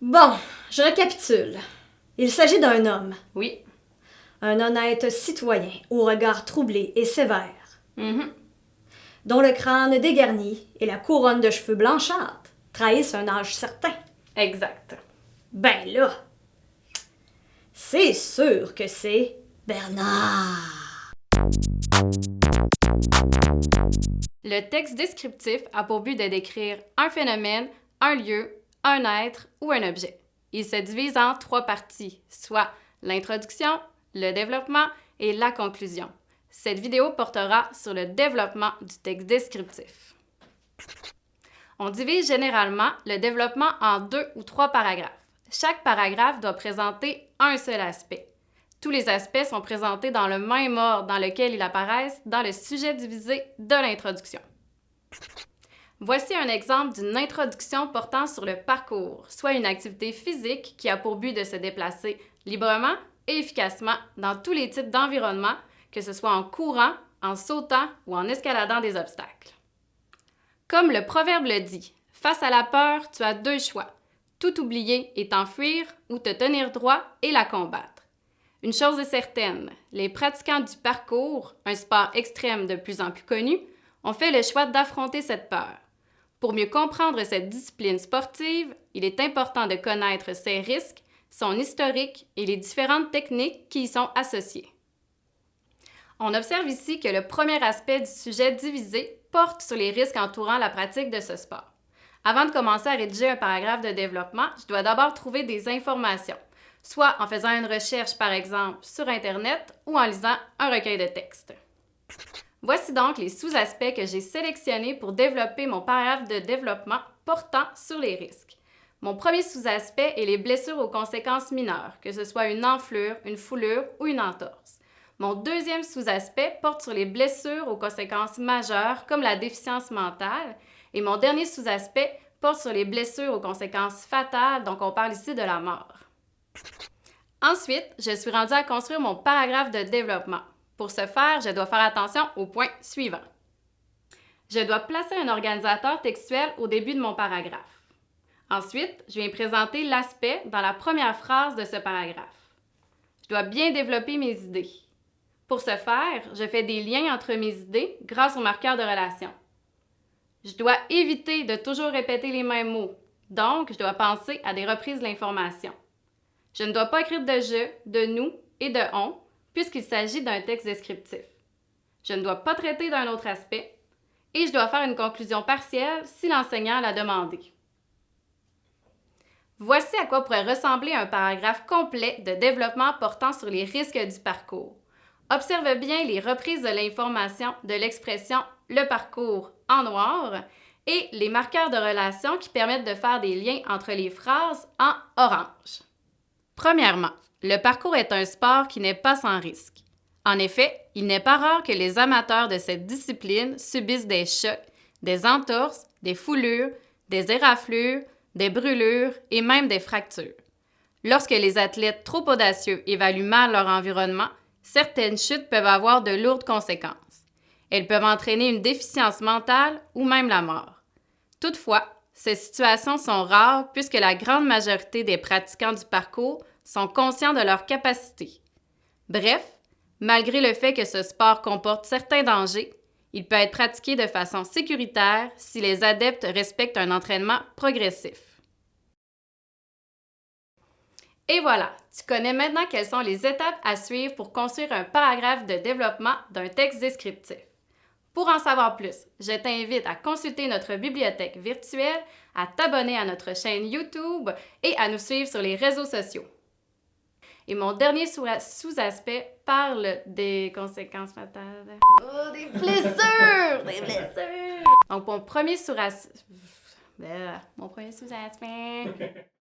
Bon, je récapitule. Il s'agit d'un homme. Oui. Un honnête citoyen, au regard troublé et sévère, Mhm. dont le crâne dégarni et la couronne de cheveux blanchâtres trahissent un âge certain. Exact. Ben là, c'est sûr que c'est Bernard. Le texte descriptif a pour but de décrire un phénomène, un lieu, un être ou un objet. Il se divise en 3 parties, soit l'introduction, le développement et la conclusion. Cette vidéo portera sur le développement du texte descriptif. On divise généralement le développement en 2 ou 3 paragraphes. Chaque paragraphe doit présenter un seul aspect. Tous les aspects sont présentés dans le même ordre dans lequel ils apparaissent dans le sujet divisé de l'introduction. Voici un exemple d'une introduction portant sur le parcours, soit une activité physique qui a pour but de se déplacer librement et efficacement dans tous les types d'environnements, que ce soit en courant, en sautant ou en escaladant des obstacles. Comme le proverbe le dit, face à la peur, tu as 2 choix, tout oublier et t'enfuir ou te tenir droit et la combattre. Une chose est certaine, les pratiquants du parcours, un sport extrême de plus en plus connu, ont fait le choix d'affronter cette peur. Pour mieux comprendre cette discipline sportive, il est important de connaître ses risques, son historique et les différentes techniques qui y sont associées. On observe ici que le premier aspect du sujet divisé porte sur les risques entourant la pratique de ce sport. Avant de commencer à rédiger un paragraphe de développement, je dois d'abord trouver des informations, soit en faisant une recherche, par exemple, sur Internet ou en lisant un recueil de textes. Voici donc les sous-aspects que j'ai sélectionnés pour développer mon paragraphe de développement portant sur les risques. Mon premier sous-aspect est les blessures aux conséquences mineures, que ce soit une enflure, une foulure ou une entorse. Mon deuxième sous-aspect porte sur les blessures aux conséquences majeures, comme la déficience mentale. Et mon dernier sous-aspect porte sur les blessures aux conséquences fatales, donc on parle ici de la mort. Ensuite, je suis rendue à construire mon paragraphe de développement. Pour ce faire, je dois faire attention au point suivant. Je dois placer un organisateur textuel au début de mon paragraphe. Ensuite, je viens présenter l'aspect dans la première phrase de ce paragraphe. Je dois bien développer mes idées. Pour ce faire, je fais des liens entre mes idées grâce au marqueur de relation. Je dois éviter de toujours répéter les mêmes mots, donc je dois penser à des reprises de l'information. Je ne dois pas écrire de « je », de « nous » et de « on », puisqu'il s'agit d'un texte descriptif. Je ne dois pas traiter d'un autre aspect et je dois faire une conclusion partielle si l'enseignant l'a demandé. Voici à quoi pourrait ressembler un paragraphe complet de développement portant sur les risques du parcours. Observe bien les reprises de l'information de l'expression « le parcours » en noir et les marqueurs de relation qui permettent de faire des liens entre les phrases en orange. Premièrement, le parcours est un sport qui n'est pas sans risque. En effet, il n'est pas rare que les amateurs de cette discipline subissent des chocs, des entorses, des foulures, des éraflures, des brûlures et même des fractures. Lorsque les athlètes trop audacieux évaluent mal leur environnement, certaines chutes peuvent avoir de lourdes conséquences. Elles peuvent entraîner une déficience mentale ou même la mort. Toutefois, ces situations sont rares puisque la grande majorité des pratiquants du parcours sont conscients de leurs capacités. Bref, malgré le fait que ce sport comporte certains dangers, il peut être pratiqué de façon sécuritaire si les adeptes respectent un entraînement progressif. Et voilà, tu connais maintenant quelles sont les étapes à suivre pour construire un paragraphe de développement d'un texte descriptif. Pour en savoir plus, je t'invite à consulter notre bibliothèque virtuelle, à t'abonner à notre chaîne YouTube et à nous suivre sur les réseaux sociaux. Et mon dernier sous-aspect parle des conséquences fatales. Oh, des blessures! Des blessures! Donc, mon premier sous-aspect...